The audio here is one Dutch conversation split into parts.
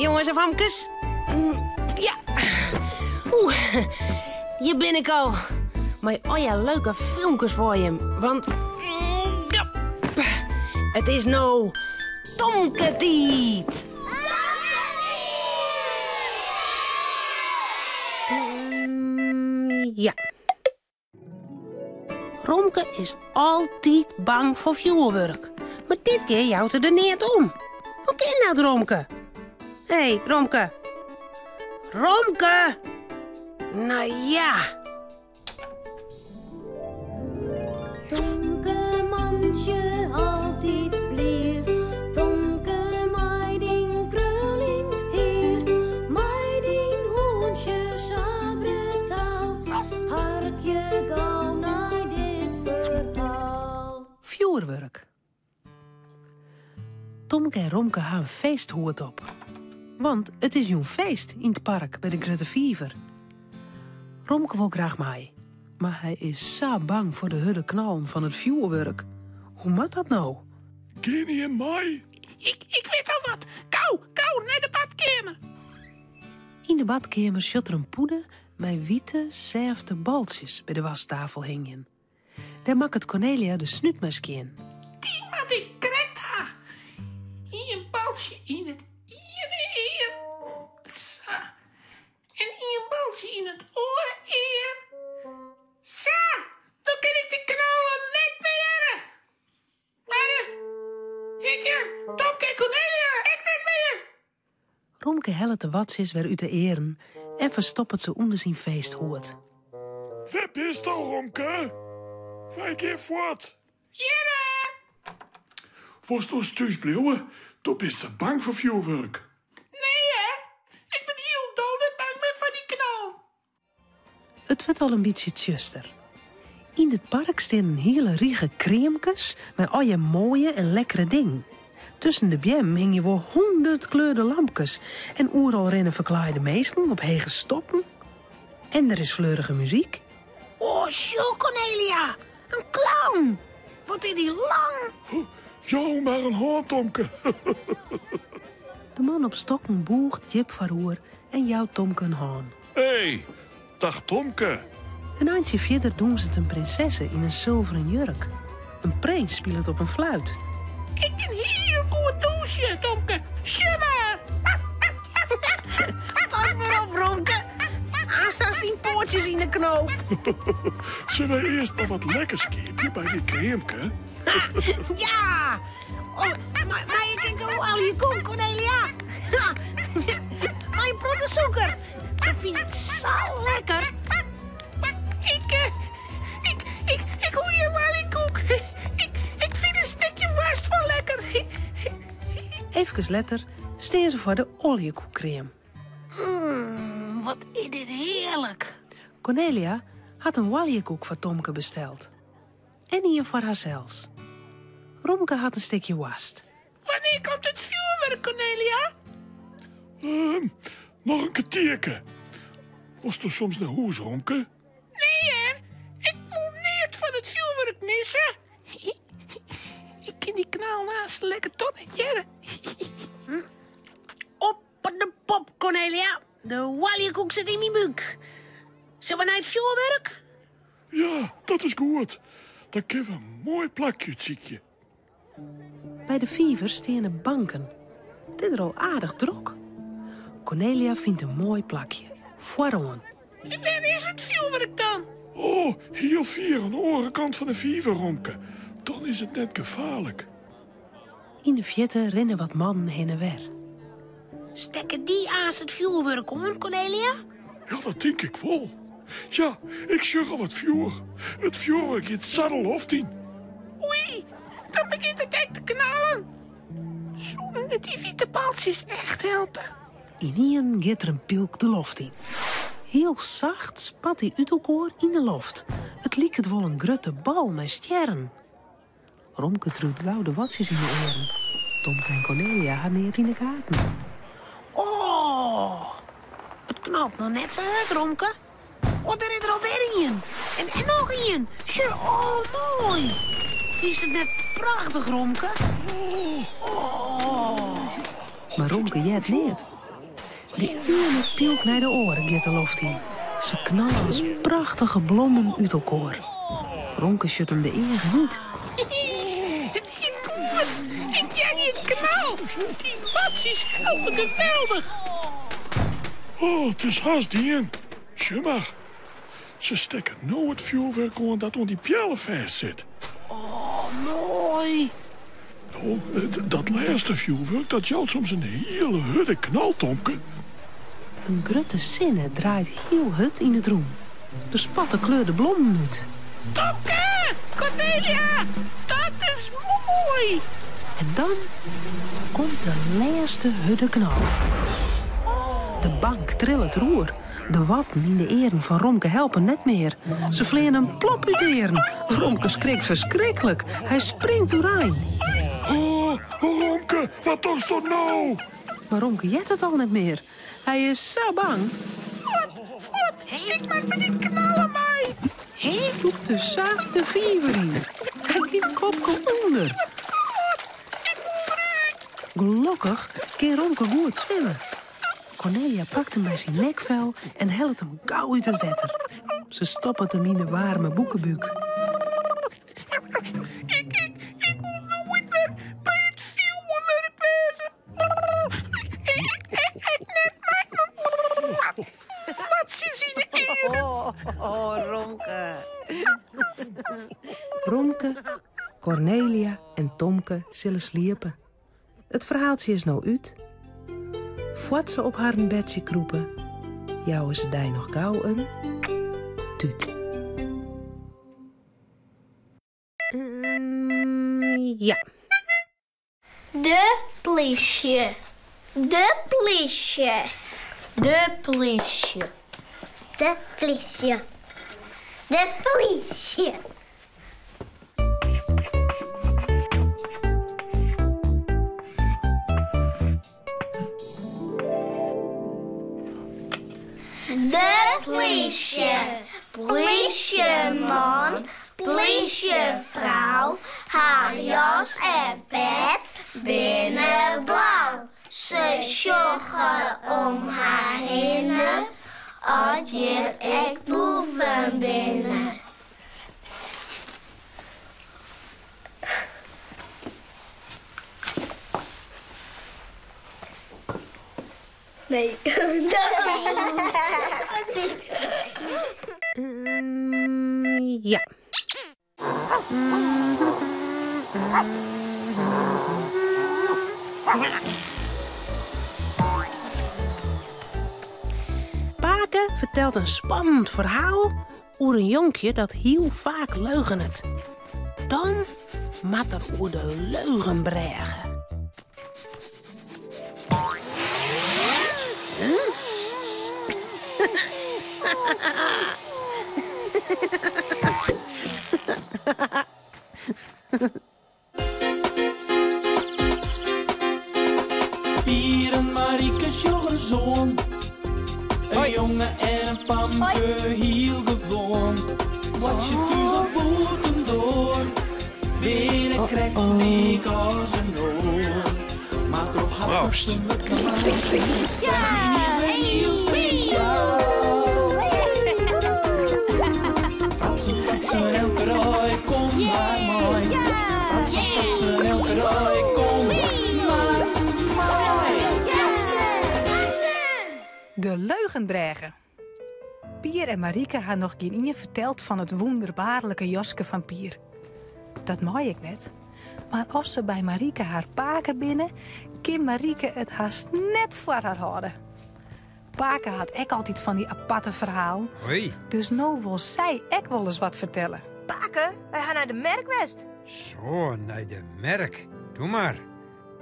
jongens en famkes. Ja. Hier ben ik al. Maar leuke filmpjes voor je. Want... ja. Het is nou... Tomketiet. Ja. Romke is altijd bang voor vuurwerk. Maar dit keer jouwt er niet om. Hoe kan dat, Romke? Hé, Romke. Romke! Nou ja. Tomke mandje altijd blier. Tomke meiding krullind heer. Meiding hoentje sabre taal. Harkje gauw naar dit verhaal. Vuurwerk. Tomke en Romke hebben een feesthoed op. Want het is een feest in het park bij de Grutte Viever. Romke wil graag mee. Maar hij is zo bang voor de hudde knallen van het vuurwerk. Hoe moet dat nou? Ken je mij? Ik weet al wat. Kou, naar de badkamer. In de badkamer zat er een poeder met witte, zefte baltjes bij de wastafel hingen. Daar maakt Cornelia de snuitmesk in. Die wat ik correct ha. Hier een baltje in het ene eer. Zo. En hier een baltje in het oor eer. Zo. Dan kan ik de knallen net meer. Maar Tomke en Cornelia, echt niet meer. Romke helpt de watjes weer uit de eren en verstopt het ze onder zijn feesthoed. Waar bist du, Romke? Vijf keer voort. Jere. Was du thuis blijven? Du bist zo bang voor vuurwerk. Nee, hè. Ik ben heel dol bang met van die knal. Het wordt al een beetje tjuster. In het park staan een hele riege creamkes met al je mooie en lekkere dingen. Tussen de bjem hing je wel 100 kleurde lampjes en overal rennen verklaaide meesken op hege stokken. En er is fleurige muziek. Oh, show, Cornelia! Een clown! Wat is die lang! Jou maar een hand, Tomke. De man op stokken boegt Jip verroer en jouwt Tomke een haan. Hey, dag Tomke. Een eindje verder doen ze het een prinsesse in een zilveren jurk. Een prins speelt op een fluit. Ik kan heel goed douchen, Tomke. Shimmer! Pas maar op, Romke. Aanstaan die poortjes in de knoop. Zullen we eerst maar wat lekkers kepen bij die creamke? Ja! Oh, maar ik denk ook al je koek, Cornelia. Mijn protte zoeker. Dat vind ik zo lekker. Ik hoor je wel in koek. Ik vind een stukje vast wel lekker. Even later staan ze voor de oliekoekcrème. Wat is dit heerlijk. Cornelia had een oliekoek voor Tomke besteld. En hier voor haarzelfs. Romke had een stukje wast. Wanneer komt het vuurwerk, Cornelia? Nog een kwartierke. Was er soms naar huis, Romke? Nee, hè. Ik moet niet van het vuurwerk missen. Ik ken die knal naast lekker tonnetje. Op de pop, Cornelia. De oliekoek zit in mijn buik. Zullen we naar het vuurwerk? Ja, dat is goed. Dan kunnen we een mooi plakje ziekje. Bij de viever staan er banken. Het is er al aardig druk. Cornelia vindt een mooi plakje. Vooraan. En waar is het vuurwerk dan? Oh, hier vier aan de orenkant van de viever, Romke. Dan is het net gevaarlijk. In de vjetten rennen wat mannen heen en weer. Stekken die aan het vuurwerk om, Cornelia? Ja, dat denk ik wel. Ja, ik zeg al wat vuur. Het vuurwerk in het zaddelhoofd in. Oei, dan begint het echt te knallen. Zoenen die witte paaltjes echt helpen. Ineen gaat er een pilk de loft in. Heel zacht spat hij uit elkaar in de loft. Het liek het wel een grote bal met sterren. Romke truut gouden watjes in de oren. Tomke en Cornelia hadden het in de gaten. Oh, het knalt nog net zo uit, Romke. Oh, er is er alweer in. En nog in. Oh, mooi. Is het net prachtig, Romke? Oh. Maar Romke jet niet. De ene pielk naar de oren gaat de loft in. Ze knallen als prachtige blonden uit elkaar. Ronke schudt hem de egen niet. Die boer! Ik jij die knal! Die watsies helpen geweldig! Oh, het is haast dien. Zie maar. Ze steken nou het vuurwerk aan dat on die pjellen vast zit. Oh, mooi. Nou, dat laatste vuurwerk, dat jouwt soms een hele hudde knal, Tomke. Een grutte zinne draait heel hut in het roem. De spatten kleurde blonden uit. Tomke! Cornelia! Dat is mooi! En dan komt de laatste hudde knal. De bank trillet roer. De watten in de eren van Romke helpen net meer. Ze vleien een plop uit de eren. Romke schrikt verschrikkelijk. Hij springt doorheen. Oh, Romke, wat is dat nou? Maar Romke jet het al niet meer. Hij is zo bang. Voort! Ik maak me die knallen mee! Hij doet de zaak de viever in. Hij giet kopje onder. Gelukkig kan Romke goed zwemmen. Cornelia pakt hem bij zijn nekvel en helpt hem gauw uit het water. Ze stoppen hem in de warme boekenbuik. Ik wil nooit meer bij het vuurwerk wezen. Net mijn watsies in de eren. Oh, Ronke. Romke, Cornelia en Tomke zullen sliepen. Het verhaaltje is nou uit. Voordat ze op haar bedje kroepen, jouwen ze daar nog gauw een tuut. Ja. De politie. De politie. De politie. De politie. De politie. De politie. Politieman, politievrouw, haar jas en pet binnen blauw. Ze joggen om haar heen, als hier ik boven binnen. Nee. Ja. Pake vertelt een spannend verhaal over een jonkje dat heel vaak leugenet. Dan moet er over de leugen bregen. Pier en Marieke joggen zoon. Een jongen en een famke heel gewoon. Wat je thuis op boten door. Binnen krijgt leek als een oor. Maar toch had ze me klaar. Ja, heel speciaal. Fratsen, elke rooi, kom maar mooi. Fratsen, elke rooi, kom maar mooi. De leugendreiger. Pier en Marieke hadden nog geen ien verteld van het wonderbaarlijke Joske van Pier. Dat mooi ik net. Maar als ze bij Marieke haar paken binnen, kan Marieke het haast net voor haar houden. Pake had ook altijd van die aparte verhaal. Hoi. Dus nou wil zij ook wel eens wat vertellen. Paken, wij gaan naar de Merkwest. Zo, naar de merk. Doe maar.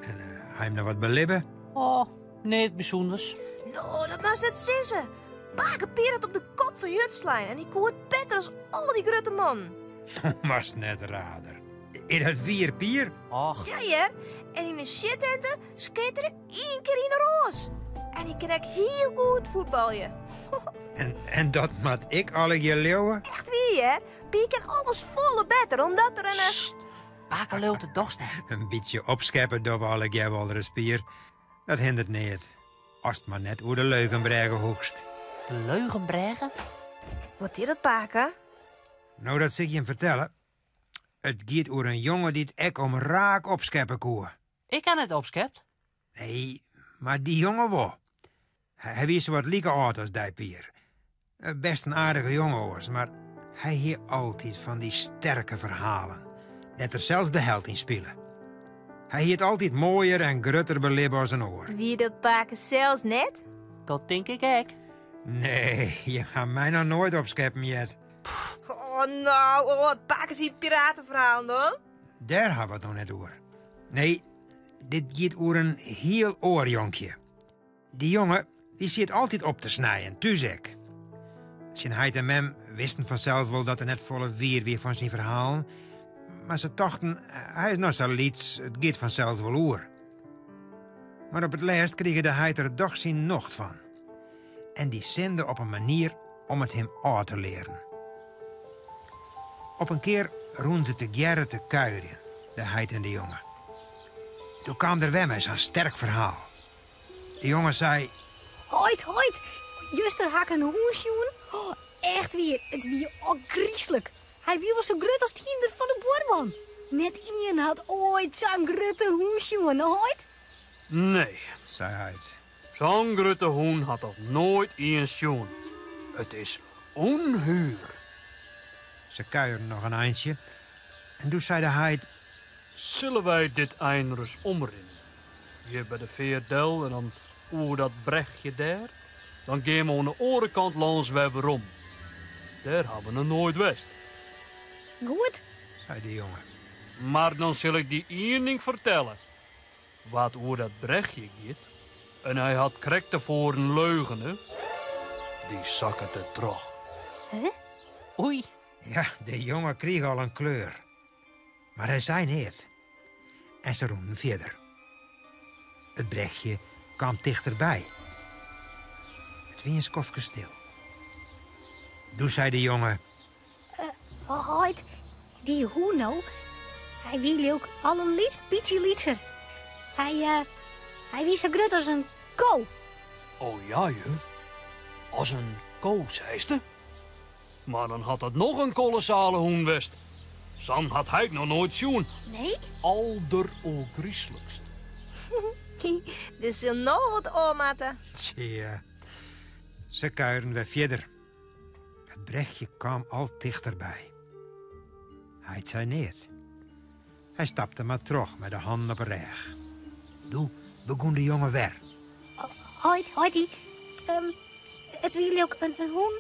En ga je hem nog wat belibben? Oh, nee, het bijzonders. Nou, dat was net sissen. Paken Pier had op de kop van Jutslijn en die koe het beter als al die grote man. Was net rader. In het Wierpier? Och, Ja, hè? En in de shittenten skate er 1 keer in de roos. En die kan ik heel goed voetballen. En dat mat ik alle je leeuwen? Echt wie, hè? Pier kan alles volle beter, omdat er een... Paken loopt het dorst. Een beetje opscheppen door alle jij wel spier. Dat hindert niet. Als het maar net hoe de Leugenbregen hoogst. De Leugenbregen? Wat is dat, Paka? Nou, dat zal ik je vertellen. Het gaat over een jongen die het ek om raak opscheppen koe. Ik kan het opschept. Nee, maar die jongen wel. Hij wist wat lieke oud als die Pier. Best een aardige jongen was, maar hij hier altijd van die sterke verhalen. Dat er zelfs de held in spelen. Hij hield altijd mooier en grutter belibben als een oor. Wie dat Paka zelfs net? Dat denk ik ook. Nee, je gaat mij nog nooit opscheppen, Jet. Oh, nou, Paka is een piratenverhaal dan? Daar hebben we het nog net over. Nee, dit gaat over een heel oorjonkje. Die jongen, die zit altijd op te snijden, tuzek. Zijn heid en mem wisten vanzelf wel dat er net volle weer van zijn verhaal. Maar ze dachten, hij is nog zo liets, het gaat vanzelf wel oer. Maar op het laatst kregen de heid er toch zijn nocht van. En die zende op een manier om het hem uit te leren. Op een keer roen ze te gerren te kuieren, de heid en de jongen. Toen kwam er weer met zo'n sterk verhaal. De jongen zei... Hoit, juster hak een hoensjoen. Oh, echt weer, het weer ook griezelig. Hij wie was zo grut als tiender van de boorman. Net Ian had ooit zo'n grutte hoensjoen, hoit? Nee, zei hij. Zo'n grote hoen had dat nooit in een schoen. Het is onhuur. Ze kuierden nog een eindje. En toen zei de heid... Zullen wij dit eindrus omrennen? Hier bij de Veerdel en dan oer dat brechtje daar. Dan gaan we aan de andere kant langs weer om. Daar hebben we nooit west. Goed, zei de jongen. Maar dan zal ik die één ding vertellen. Wat oer dat brechtje gaat. En hij had krek tevoren een leugen, hè? Die zak het er terug. Hè? Oei. Ja, de jongen kreeg al een kleur. Maar hij zei niet. En ze roenden verder. Het brechtje kwam dichterbij. Het wie een skofje stil. Toen zei de jongen... hoit, die hoen nou, hij wil ook al een beetje liter. Hij wie zo grut als een ko. Oh ja, je. Als een koos, heiste. Maar dan had het nog een kolossale hoen west. San had hij het nog nooit zien. Nee? Alleroogrieselijkst. Dus zal nog wat oormaten. Tja, ze kuieren weer verder. Het brechtje kwam al dichterbij. Hij zei niet. Hij stapte maar terug met de handen op een reg. Toen begon de jongen weer. Hoitie, het wil ook een hoen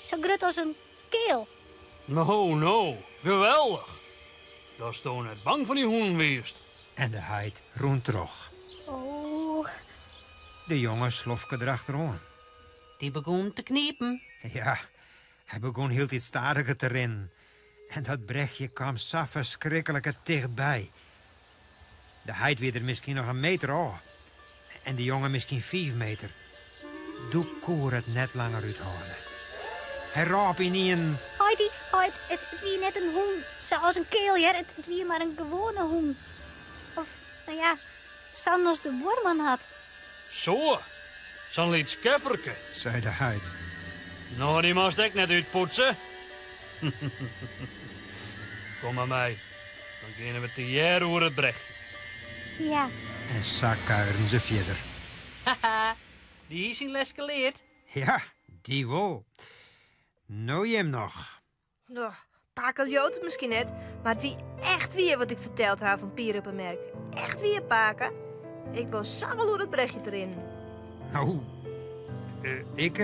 zo grut als een keel. Nou, geweldig. Dat is toch net bang van die hoen geweest. En de heid roent terug. Oh. De jongen slofke erachteraan. Die begon te kniepen. Ja, hij begon heel iets stadiger te rennen. En dat brechtje kwam zo verschrikkelijk dichtbij. De heid weer er misschien nog een meter af. En de jongen misschien 5 meter. Doe koer het net langer uithouden. Hij raap in een... Hoit, het wie net een hoen, zoals een keel, ja. Het wie maar een gewone hoen. Of, nou ja, zo'n als de boorman had. Zo, zo'n liet skefferke, zei de heid. Nou, die moest ik net uitpoetsen. Kom maar mij, dan gaan we te jaar over het brechtje. Ja. En zo kuieren ze verder. Haha, die is in les geleerd. Ja, die wel. Nou je hem nog. Oh, Pakel jood het misschien net, maar het wie echt weer wat ik verteld heb van Pier op een merk. Echt weer, Paken. Ik wil samen door het brechtje erin. Nou, ik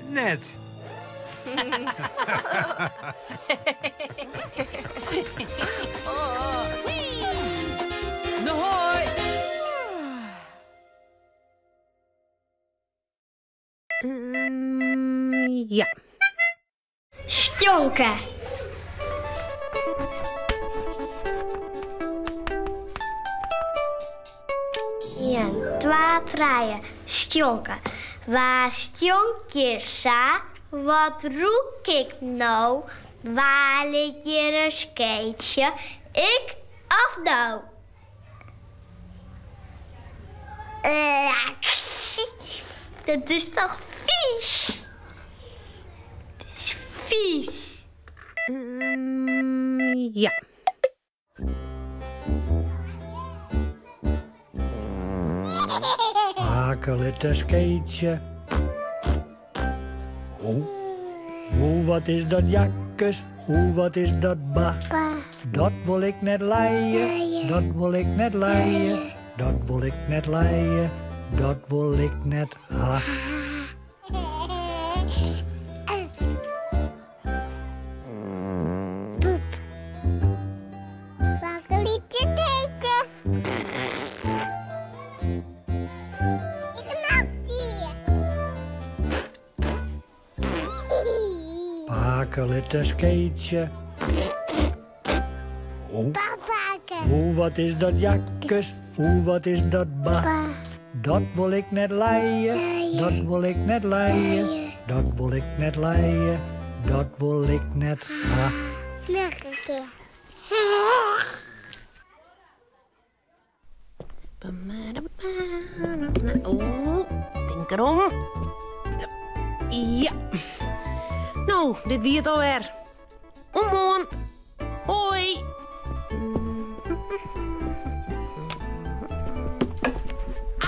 net. Nou hoi! Ja. Stjonken. Eén, 2, 3, stjonken. Waar stjonk je sa? Wat roek ik nou? Waar ligt je een skateje? Ik of nou? Dat is toch vies? Het is vies. Ja. Akelitte skeetje. Wat is dat jakkes? Wat is dat ba? Dat wil ik net leien. Dat wil ik net leien. Dat wil ik net leien. Dat wil ik net ha. Akelitte skeetje. Wat is dat jakkes? Wat is dat ba? Dat wil ik net leien. Dat wil ik net leien. Dat wil ik net leien. Dat wil ik net ha. Nog een keer. Denk erom. Ja. Nou, dit wie het alweer. Omhoorn. Hoi.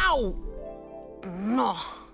Auw. Nog.